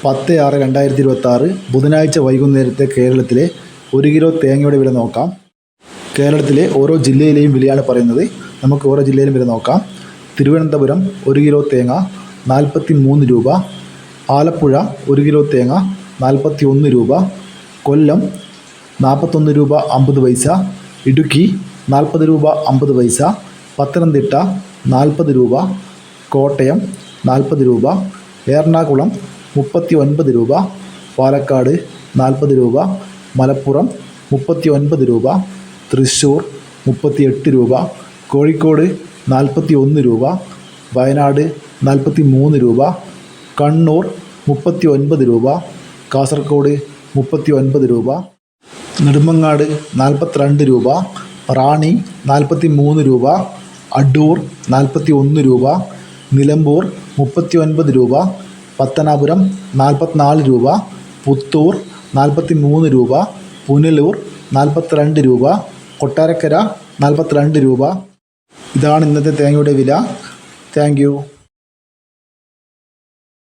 10/6/2026 ബുധനാഴ്ച വൈകുന്നേരത്തെ കേരളത്തിലെ 1 കിലോ തേങ്ങയുടെ വില നോക്കാം. കേരളത്തിലെ ഓരോ ജില്ലയിലെയും വിലയാണ് പറയുന്നത്. നമുക്ക് ഓരോ ജില്ലയിലും വില നോക്കാം. തിരുവനന്തപുരം 1 കിലോ തേങ്ങ 43 രൂപ. ആലപ്പുഴ 1 കിലോ തേങ്ങ 41 രൂപ. കൊല്ലം 41 രൂപ 50 പൈസ. ഇടുക്കി 40 രൂപ 50 പൈസ. പത്തനംതിട്ട 40 രൂപ. കോട്ടയം 40 രൂപ. എറണാകുളം 39 രൂപ. പാലക്കാട് 40 രൂപ. മലപ്പുറം 39 രൂപ. തൃശ്ശൂർ 38 രൂപ. കോഴിക്കോട് 41 രൂപ. വയനാട് 43 രൂപ. കണ്ണൂർ 39 രൂപ. കാസർഗോഡ് 39 രൂപ. നെടുമങ്ങാട് 42 രൂപ. റാന്നി 43 രൂപ. അടൂർ 41 രൂപ. നിലമ്പൂർ 39 രൂപ. പത്തനാപുരം 44 രൂപ. പുത്തൂർ 43 രൂപ. പുനലൂർ 42 രൂപ. കൊട്ടാരക്കര 42 രൂപ. ഇതാണ് ഇന്നത്തെ തേങ്ങയുടെ വില. Thank you.